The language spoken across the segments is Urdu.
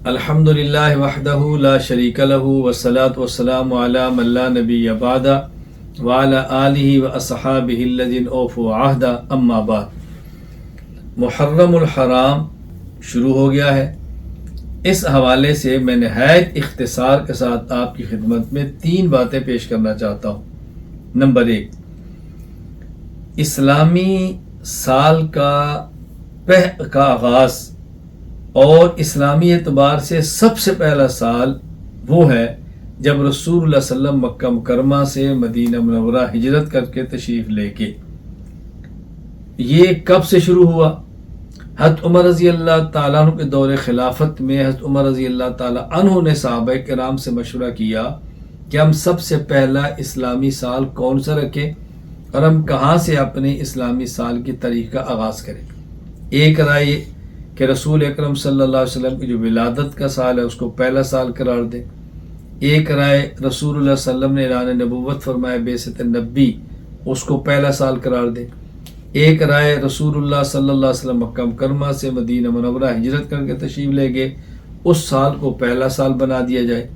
الحمد للہ وحدہ لا شریک لہ والصلاة والسلام علی من لا نبی بعدہ وعلی آلہ واصحابہ الذین اوفوا عہدہ اما بعد۔ محرم الحرام شروع ہو گیا ہے۔ اس حوالے سے میں نہایت اختصار کے ساتھ آپ کی خدمت میں 3 باتیں پیش کرنا چاہتا ہوں۔ نمبر 1، اسلامی سال کا آغاز اور اسلامی اعتبار سے سب سے پہلا سال وہ ہے جب رسول اللہ صلی اللہ علیہ وسلم مکہ مکرمہ سے مدینہ منورہ ہجرت کر کے تشریف لے کے۔ یہ کب سے شروع ہوا؟ حضرت عمر رضی اللہ تعالیٰ عنہ کے دور خلافت میں حضرت عمر رضی اللہ تعالیٰ عنہ نے صحابہ کرام سے مشورہ کیا کہ ہم سب سے پہلا اسلامی سال کون سا رکھیں اور ہم کہاں سے اپنے اسلامی سال کی تاریخ کا آغاز کریں۔ ایک رائے کہ رسول اکرم صلی اللہ علیہ وسلم کی جو ولادت کا سال ہے اس کو پہلا سال قرار دیں۔ ایک رائے رسول اللہ صلی اللہ علیہ وسلم نے اعلان نبوت فرمایا بعثت نبی، اس کو پہلا سال قرار دیں۔ ایک رائے رسول اللہ صلی اللہ علیہ وسلم مکہ مکرمہ سے مدینہ منورہ ہجرت کر کے تشریف لے گئے، اس سال کو پہلا سال بنا دیا جائے۔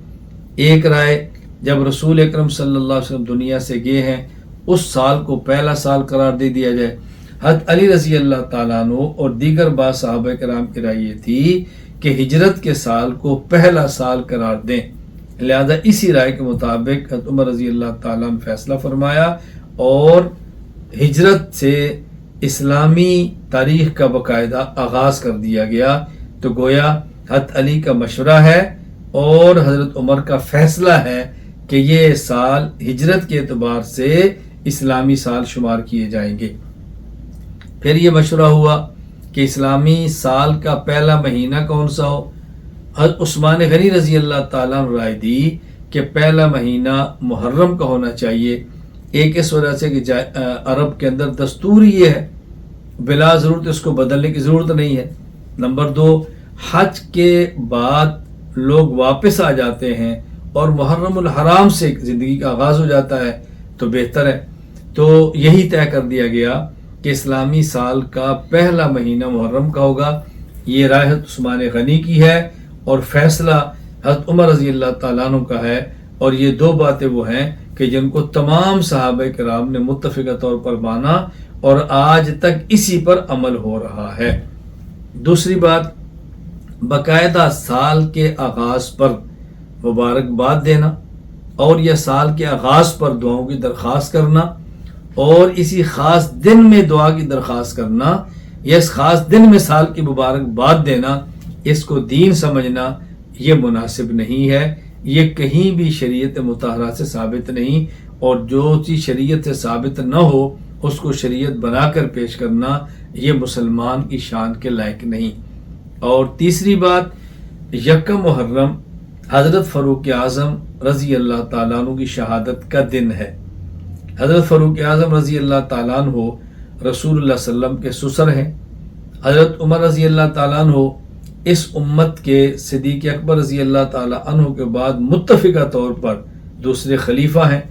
ایک رائے جب رسول اکرم صلی اللہ علیہ وسلم دنیا سے گئے ہیں اس سال کو پہلا سال قرار دے دیا جائے۔ حضرت علی رضی اللہ تعالیٰ عنہ اور دیگر بعض صحابہ کرام کی رائے یہ تھی کہ ہجرت کے سال کو پہلا سال قرار دیں، لہذا اسی رائے کے مطابق حضرت عمر رضی اللہ تعالیٰ عنہ فیصلہ فرمایا اور ہجرت سے اسلامی تاریخ کا باقاعدہ آغاز کر دیا گیا۔ تو گویا حضرت علی کا مشورہ ہے اور حضرت عمر کا فیصلہ ہے کہ یہ سال ہجرت کے اعتبار سے اسلامی سال شمار کیے جائیں گے۔ پھر یہ مشورہ ہوا کہ اسلامی سال کا پہلا مہینہ کون سا ہو۔ حضرت عثمان غنی رضی اللہ تعالیٰ عنہ رائے دی کہ پہلا مہینہ محرم کا ہونا چاہیے، ایک اس وجہ سے کہ عرب کے اندر دستور یہ ہے، بلا ضرورت اس کو بدلنے کی ضرورت نہیں ہے۔ نمبر 2، حج کے بعد لوگ واپس آ جاتے ہیں اور محرم الحرام سے زندگی کا آغاز ہو جاتا ہے تو بہتر ہے۔ تو یہی طے کر دیا گیا کہ اسلامی سال کا پہلا مہینہ محرم کا ہوگا۔ یہ رائے حضرت عثمان غنی کی ہے اور فیصلہ حضرت عمر رضی اللہ تعالیٰ عنہ کا ہے، اور یہ 2 باتیں وہ ہیں کہ جن کو تمام صحابہ کرام نے متفقہ طور پر مانا اور آج تک اسی پر عمل ہو رہا ہے۔ دوسری بات، باقاعدہ سال کے آغاز پر مبارکباد دینا اور یہ سال کے آغاز پر دعاؤں کی درخواست کرنا اور اسی خاص دن میں دعا کی درخواست کرنا یا اس خاص دن میں سال کی مبارکباد دینا، اس کو دین سمجھنا یہ مناسب نہیں ہے، یہ کہیں بھی شریعت مطہرہ سے ثابت نہیں، اور جو چیز شریعت سے ثابت نہ ہو اس کو شریعت بنا کر پیش کرنا یہ مسلمان کی شان کے لائق نہیں۔ اور تیسری بات، یکم محرم حضرت فاروق اعظم رضی اللہ تعالیٰ عنہ کی شہادت کا دن ہے۔ حضرت فاروق اعظم رضی اللہ تعالیٰ عنہ رسول اللہ صلی اللہ علیہ وسلم کے سسر ہیں۔ حضرت عمر رضی اللہ تعالیٰ عنہ اس امت کے صدیق اکبر رضی اللہ تعالیٰ عنہ کے بعد متفقہ طور پر دوسرے خلیفہ ہیں،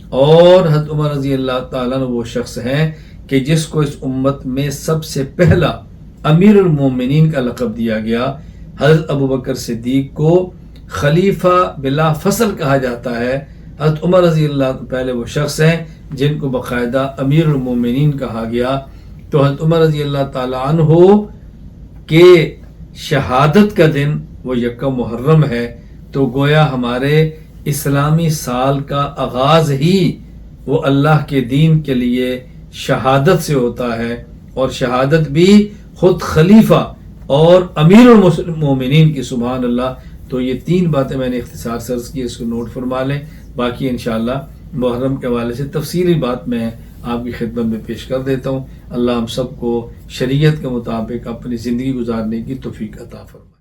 اور حضرت عمر رضی اللہ تعالیٰ عنہ وہ شخص ہیں کہ جس کو اس امت میں سب سے پہلا امیر المومنین کا لقب دیا گیا۔ حضرت ابوبکر صدیق کو خلیفہ بلا فصل کہا جاتا ہے، حضرت عمر رضی اللہ پہلے وہ شخص ہیں جن کو باقاعدہ امیر المومنین کہا گیا۔ تو حضرت عمر رضی اللہ تعالیٰ عنہ کے شہادت کا دن وہ یکم محرم ہے۔ تو گویا ہمارے اسلامی سال کا آغاز ہی وہ اللہ کے دین کے لیے شہادت سے ہوتا ہے، اور شہادت بھی خود خلیفہ اور امیر المومنین کی، سبحان اللہ۔ تو یہ 3 باتیں میں نے اختصار سے عرض کی، اس کو نوٹ فرما لیں، باقی انشاءاللہ محرم کے حوالے سے تفصیلی بات میں آپ کی خدمت میں پیش کر دیتا ہوں۔ اللہ ہم سب کو شریعت کے مطابق اپنی زندگی گزارنے کی توفیق عطا فرمائے۔